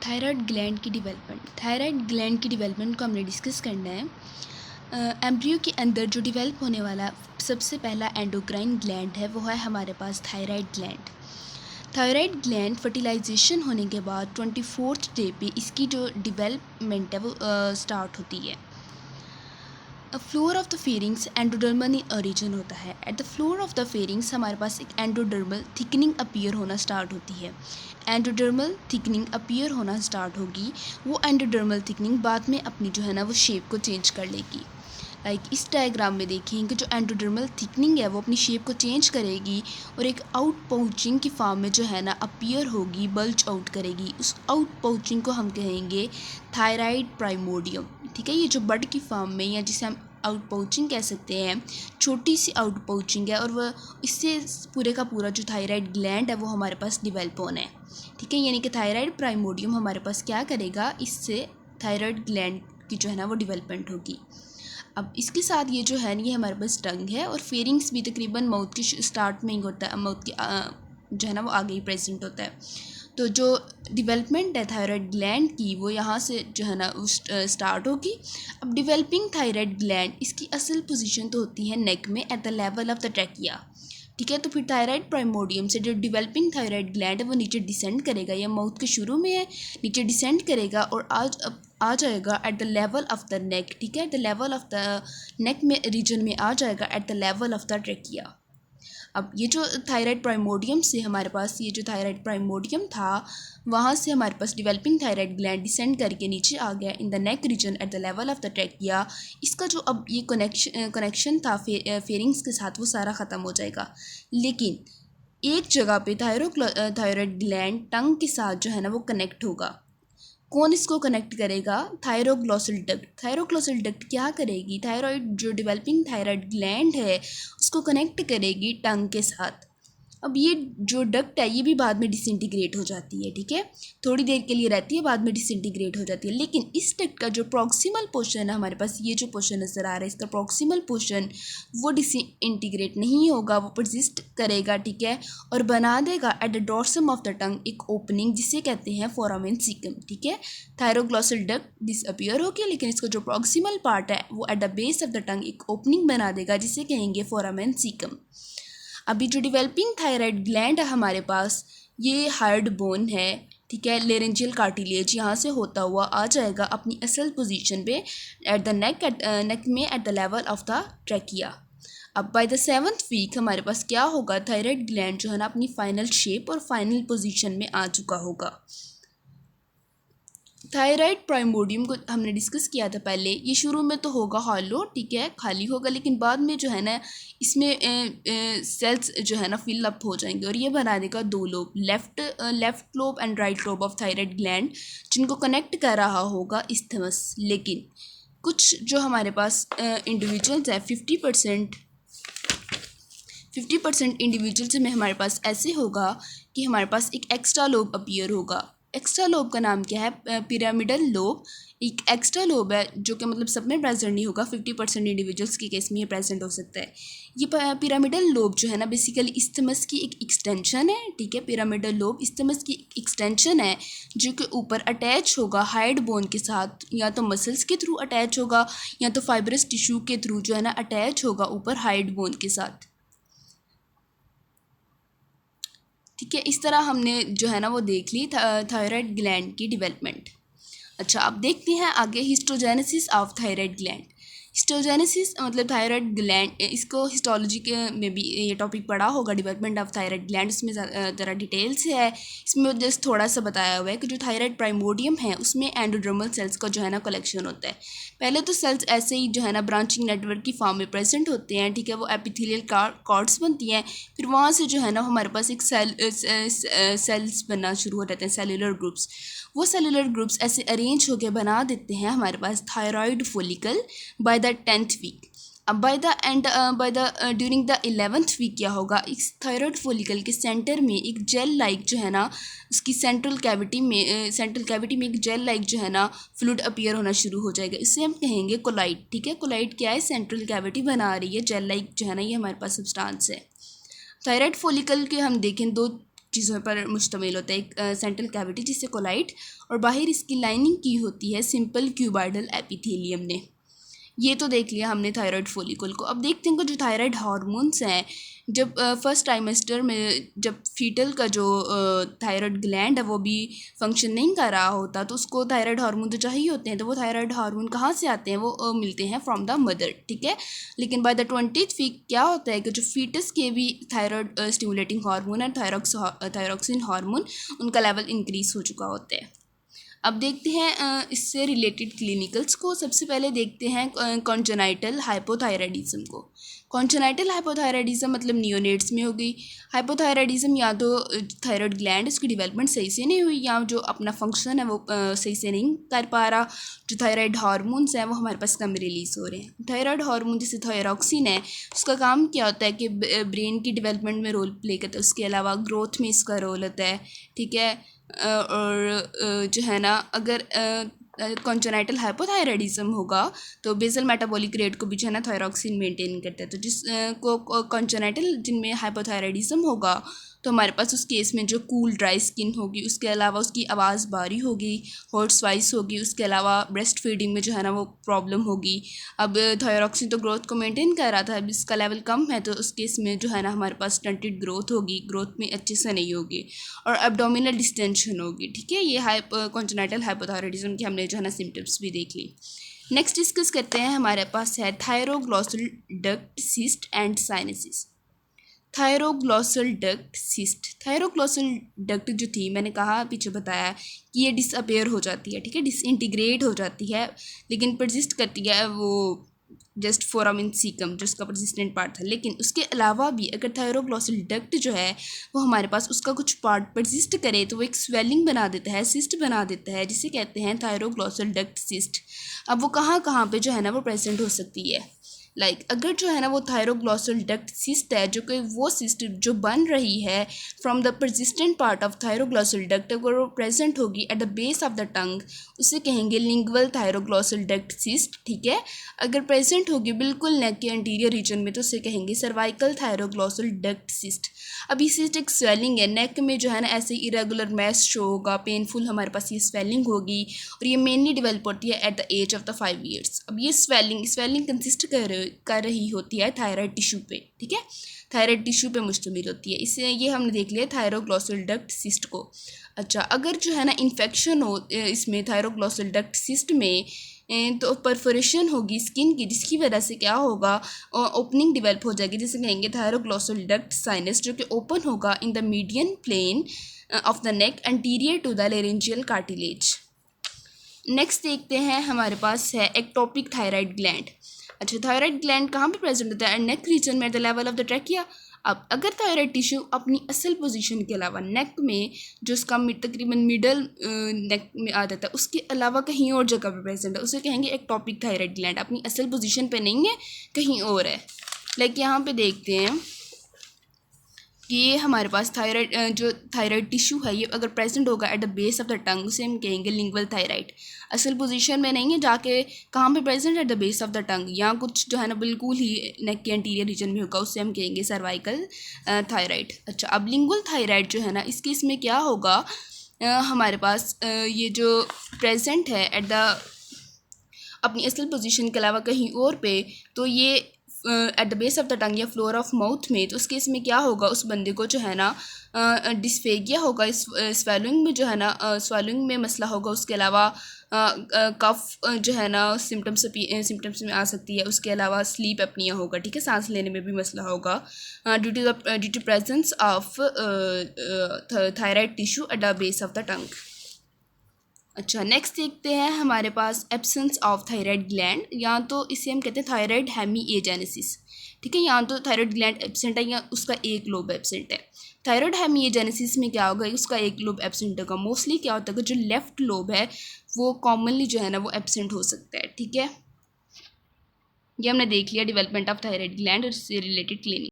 Thyroid gland की development को हमने डिस्कस करना है। एम्ब्रियो के अंदर जो डेवलप होने वाला सबसे पहला एंडोक्राइन ग्लैंड है वो है हमारे पास thyroid gland. Thyroid gland fertilisation होने के बाद 24th डे पे इसकी जो डेवलपमेंट है वो स्टार्ट होती है। Floor of the pharynx endodermal in origin होता है। At the floor of the pharynx हमारे पास एक एंडोडर्मल थिकनिंग अपीयर होना स्टार्ट होती है। एंडोडर्मल थिकनिंग अपीयर होना स्टार्ट होगी। वो एंडोडर्मल थिकनिंग बाद में अपनी जो है ना वो शेप को चेंज कर लेगी। इस डायग्राम में देखेंगे जो एंडोडर्मल थिकनिंग है वो अपनी शेप को चेंज करेगी और एक आउट पाउचिंग की फॉर्म में जो है ना अपीयर होगी, बल्ज आउट करेगी। उस आउट पाउचिंग को हम कहेंगे थायराइड प्राइमोडियम। ठीक है, ये जो बड की फॉर्म में या जिसे हम आउट पाउचिंग कह सकते हैं, छोटी सी आउट पाउचिंग है और वह इससे पूरे का पूरा जो थायराइड ग्लैंड है वो हमारे पास डिवेल्प होना है। ठीक है, यानी कि थायराइड प्राइमोडियम हमारे पास क्या करेगा, इससे थायराइड ग्लैंड की जो है ना वो डिवेलपमेंट होगी। अब इसके साथ ये जो है ये हमारे पास टंग है और फेरिंग्स भी तकरीबन माउथ के स्टार्ट में ही होता है, माउथ की जो है ना वो आगे ही प्रेजेंट होता है। तो जो डेवलपमेंट है थायराइड ग्लैंड की वो यहाँ से जो है ना स्टार्ट होगी। अब डेवलपिंग थायराइड ग्लैंड इसकी असल पोजीशन तो होती है नेक में eight the level of the trachea. ठीक है, तो फिर थायराइड प्राइमोडियम से जो डेवलपिंग थायराइड ग्लैंड है वो नीचे डिसेंड करेगा, या माउथ के शुरू में है, नीचे डिसेंड करेगा और आ जाएगा eight the level of the नेक। ठीक है, द लेवल ऑफ द नेक में रीजन में आ जाएगा eight the level of the trachea. अब ये जो थायराइड प्राइमोडियम से हमारे पास ये जो थायराइड प्राइमोडियम था वहाँ से हमारे पास डेवलपिंग थायराइड ग्लैंड डिसेंड करके नीचे आ गया in the neck region at the level of the trachea. इसका जो अब ये कनेक्शन था फेरिंग्स के साथ वो सारा ख़त्म हो जाएगा। लेकिन एक जगह पे थायराइड ग्लैंड टंग के साथ जो है ना वो कनेक्ट होगा। कौन इसको कनेक्ट करेगा? थायरोग्लॉसल डक्ट। थायरोग्लॉसल डक्ट क्या करेगी? थायराइड जो डेवलपिंग थायराइड ग्लैंड है उसको कनेक्ट करेगी टंग के साथ। अब ये जो डक्ट है ये भी बाद में डिसइंटीग्रेट हो जाती है। ठीक है, थोड़ी देर के लिए रहती है, बाद में डिसइंटीग्रेट हो जाती है। लेकिन इस डक्ट का जो प्रॉक्सिमल पोर्शन है हमारे पास, ये जो पोर्शन नज़र आ रहा है इसका प्रॉक्सिमल पोर्शन, वो डिसइंटीग्रेट नहीं होगा, वो परसिस्ट करेगा। ठीक है, और बना देगा at the dorsum of the टंग एक ओपनिंग जिसे कहते हैं फोरामेन सीकम। ठीक है, थायरोग्लॉसल डक्ट डिसअपियर हो गया, लेकिन इसका जो प्रॉक्सिमल पार्ट है वो eight the base of the टंग एक ओपनिंग बना देगा जिसे कहेंगे फोरामेन सीकम। अभी जो डेवलपिंग थायराइड ग्लैंड है हमारे पास ये हार्ड बोन है। ठीक है, लेरेंजियल कार्टिलेज यहाँ से होता हुआ आ जाएगा अपनी असल पोजीशन पे एट द नेक में eight the level of the trachea. अब बाय द 7th वीक हमारे पास क्या होगा, थायराइड ग्लैंड जो है ना अपनी फाइनल शेप और फाइनल पोजीशन में आ चुका होगा। थायराइड प्राइमोडियम को हमने डिस्कस किया था पहले, ये शुरू में तो होगा हॉलो, ठीक है, खाली होगा, लेकिन बाद में जो है ना इसमें सेल्स जो है ना फिल अप हो जाएंगे और ये बना देगा दो lobe, left lobe and right lobe of thyroid gland, जिनको कनेक्ट कर रहा होगा इस्थमस। लेकिन कुछ जो हमारे पास इंडिविजुअल्स है 50% इंडिविजुअल्स में हमारे पास ऐसे होगा कि हमारे पास एक एक्स्ट्रा लोब अपीयर होगा। एक्स्ट्रा लोब का नाम क्या है? Pyramidal lobe. एक एक्स्ट्रा लोब है जो कि मतलब सब में प्रेजेंट नहीं होगा, 50% इंडिविजुअल्स के केस में ये प्रेजेंट हो सकता है। ये पिरामिडल लोब जो है ना बेसिकली इस्थमस की एक एक्सटेंशन है। ठीक है, पिरामिडल लोब इस्थमस की एक्सटेंशन है जो कि ऊपर अटैच होगा हाइड बोन के साथ, या तो मसल्स के थ्रू अटैच होगा या तो फाइब्रस टिश्यू के थ्रू जो है ना अटैच होगा ऊपर हाइड बोन के साथ। ठीक है, इस तरह हमने जो है ना वो देख ली थायराइड ग्लैंड की डेवलपमेंट। अच्छा, अब देखते हैं आगे histogenesis of thyroid gland. Histogenesis मतलब थायराइड ग्लैंड, इसको हिस्टोलॉजी के में भी ये टॉपिक पढ़ा होगा, डेवलपमेंट ऑफ थायराइड ग्लैंड, इसमें ज़रा डिटेल से है। इसमें जस्ट थोड़ा सा बताया हुआ है कि जो थायराइड प्राइमोडियम है उसमें एंडोडर्मल सेल्स का जो है ना कलेक्शन होता है। पहले तो सेल्स ऐसे ही जो है ना ब्रांचिंग नेटवर्क की फॉर्म में प्रेजेंट होते हैं। ठीक है, वो एपिथेलियल कॉर्ड्स बनती हैं, फिर वहाँ से जो है ना हमारे पास एक सेल्स बनना शुरू हो जाते हैं, सेलुलर ग्रुप्स। वो सेलुलर ग्रुप्स ऐसे अरेंज होकर बना देते हैं हमारे पास thyroid follicle by the 10th week. अब by the during the 11th week क्या होगा, इस थायराइड फोलिकल के सेंटर में एक जेल लाइक जो है ना उसकी सेंट्रल कैविटी में एक जेल लाइक जो है ना फ्लूइड अपीयर होना शुरू हो जाएगा। इसे हम कहेंगे कोलाइड। ठीक है, कोलाइड क्या है? सेंट्रल कैविटी बना रही है जेल लाइक जो है ना, ये हमारे पास सब्सटेंस है। थायराइड फोलिकल के हम देखें दो चीज़ों पर मुश्तमिल होता है। एक सेंट्रल कैविटी जिससे कोलाइट, और बाहर इसकी लाइनिंग की होती है सिंपल क्यूबाइडल एपिथेलियम ने। ये तो देख लिया हमने थायराइड फॉलिकल को। अब देखते हैं कि जो थायराइड हार्मोन्स हैं, जब फर्स्ट ट्राइमेस्टर में जब फीटल का जो थायराइड ग्लैंड है वो भी फंक्शन नहीं कर रहा होता, तो उसको थायराइड हार्मोन तो चाहिए होते हैं। तो वो थायराइड हार्मोन कहाँ से आते हैं? वो मिलते हैं फ्रॉम द मदर, ठीक है। लेकिन बाय द 20th वीक क्या होता है कि जो फीटस के भी थायराइड स्टिमुलेटिंग हार्मोन है, थायरॉक्सिन हार्मोन, उनका लेवल इंक्रीज हो चुका होता है। अब देखते हैं इससे रिलेटेड क्लिनिकल्स को। सबसे पहले देखते हैं कॉन्जेनाइटल हाइपोथायराइडिज्म को। कॉन्जेनाइटल हाइपोथायराइडिज्म मतलब नियोनेट्स में हो गई। हाइपोथायराइडिज्म या तो थायराइड ग्लैंड उसकी डेवलपमेंट सही से नहीं हुई, या जो अपना फंक्शन है वो सही से नहीं कर पा रहा। जो थायराइड हार्मोन्स हैं वो हमारे पास कम रिलीज हो रहे हैं। थायराइड हार्मोन जैसे थायरॉक्सिन है, उसका काम क्या होता है कि ब्रेन की डेवलपमेंट में रोल प्ले करता है। उसके अलावा ग्रोथ में इसका रोल होता है, ठीक है। और जो है ना, अगर कॉन्जेनाइटल हाइपोथायराइडिज्म होगा तो बेसल मेटाबॉलिक रेट को भी जो है ना थायरॉक्सिन मेंटेन करता है। तो जिस को कॉन्जेनाइटल जिनमें हाइपोथायराइडिज्म होगा तो हमारे पास उस केस में जो कूल ड्राई स्किन होगी, उसके अलावा उसकी आवाज़ भारी होगी, हॉट स्वाइस होगी, उसके अलावा ब्रेस्ट फीडिंग में जो है ना वो प्रॉब्लम होगी। अब थायरॉक्सिन तो ग्रोथ को मेंटेन कर रहा था, अब इसका लेवल कम है तो उस केस में जो है ना हमारे पास स्टंटेड ग्रोथ होगी, ग्रोथ में अच्छे से नहीं होगी, और एब्डोमिनल डिस्टेंशन होगी, ठीक है। ये कॉन्जेनाइटल हाइपोथायराइडिज्म की हमने जो है ना सिम्टम्स भी देख ली। नेक्स्ट डिस्कस करते हैं, हमारे पास है thyroglossal duct cyst and sinuses. Thyroglossal duct cyst, thyroglossal duct जो थी, मैंने कहा पीछे बताया कि ये डिसअपेयर हो जाती है, ठीक है, डिसइंटीग्रेट हो जाती है, लेकिन परसिस्ट करती है वो जस्ट फोरामिन सीकम जो उसका परसिस्टेंट पार्ट था। लेकिन उसके अलावा भी अगर थायरोग्लॉसल डक्ट जो है वो हमारे पास उसका कुछ पार्ट परसिस्ट करे तो वो एक स्वेलिंग बना देता है, सिस्ट बना देता है, जिसे कहते हैं थायरोग्लॉसल डक्ट सिस्ट। अब वो कहाँ कहाँ पे जो है ना वो प्रेजेंट हो सकती है। अगर जो है ना वो थायरोग्लॉसल डक्ट सिस्ट है, जो कि वो सिस्ट जो बन रही है from the persistent part of thyroglossal duct, अगर वो प्रेजेंट होगी at the base of the tongue, उसे कहेंगे लिंगुअल थायरोग्लॉसल डक्ट सिस्ट, ठीक है। अगर प्रेजेंट होगी बिल्कुल नेक के एंटीरियर रीजन में तो उसे कहेंगे सर्वाइकल थायरोग्लॉसल डक्ट सिस्ट। अब ये सिस्ट एक स्वेलिंग है, नेक में जो है ना ऐसे इरेगुलर मैस शो होगा, पेनफुल हमारे पास ये स्वेलिंग होगी, और ये मेनली डेवलप होती है at the age of the 5 years. अब ये स्वेलिंग कंसिस्ट कर रही होती है थायराइड टिश्यू पे, ठीक है, थायराइड टिश्यू पे मुश्तमिल होती है। इससे ये हमने देख लिया थायरोग्लॉसल डक्ट सिस्ट को। अच्छा, अगर जो है ना इन्फेक्शन हो इसमें थायरोग्लॉसल डक्ट सिस्ट में, तो परफोरेशन होगी स्किन की, जिसकी वजह से क्या होगा, ओपनिंग डेवलप हो जाएगी, जिसे कहेंगे थायरोग्लॉसल डक्ट साइनस, जो कि ओपन होगा in the median plane of the neck anterior to the laryngeal cartilage. Next देखते हैं, हमारे पास है एक्टोपिक थायराइड ग्लैंड। अच्छा, थायराइड ग्लैंड कहाँ पे प्रेजेंट होता है? नेक रीजन में, the level of the trachea. अब अगर थायराइड टिश्यू अपनी असल पोजीशन के अलावा नेक में, जो उसका तकरीबन मिडल नेक में आ जाता है, उसके अलावा कहीं और जगह पे प्रेजेंट है, उसे कहेंगे एक्टोपिक थायराइड ग्लैंड। अपनी असल पोजीशन पे नहीं है, कहीं और है। यहाँ पे देखते हैं कि ये हमारे पास थायराइड जो थायराइड टिश्यू है, ये अगर प्रेजेंट होगा eight the base of the tongue, उसे हम कहेंगे लिंगुअल थायराइड। असल पोजीशन में नहीं है, जाके कहाँ पे present, eight the base of the टंग, या कुछ जो है ना बिल्कुल ही नेक के एंटीरियर रीजन में होगा, उससे हम कहेंगे सर्वाइकल थायराइड। अच्छा, अब लिंगुअल थायराइड जो है ना, इसके इसमें क्या होगा, हमारे पास ये जो प्रेजेंट है एट द अपनी असल पोजीशन के अलावा कहीं और पे, तो ये eight the base of the टंग या फ्लोर ऑफ माउथ में, तो उस केस में क्या होगा, उस बंदे को जो है ना डिस्फेगिया होगा, इस स्वेलिंग में जो है ना स्वेलिंग में मसला होगा। उसके अलावा कफ जो है ना सिम्टम्स में आ सकती है। उसके अलावा स्लीप एपनिया होगा, ठीक है, सांस लेने में भी मसला होगा due to presence of thyroid tissue at the base of the tongue. अच्छा, नेक्स्ट देखते हैं, हमारे पास एब्सेंस ऑफ थायराइड ग्लैंड, या तो इसे हम कहते हैं थायराइड हेमीएजेनेसिस, ठीक है। यहाँ तो थायराइड ग्लैंड एब्सेंट है या उसका एक लोब एब्सेंट है। थायराइड हेमीएजेनेसिस में क्या होगा, उसका एक लोब एब्सेंट होगा। मोस्टली क्या होता है कि जो लेफ्ट लोब है वो कॉमनली जो है ना वो एब्सेंट हो सकता है, ठीक है। ये हमने देख लिया डेवलपमेंट ऑफ थायराइड ग्लैंड और इससे रिलेटेड क्लिनिक।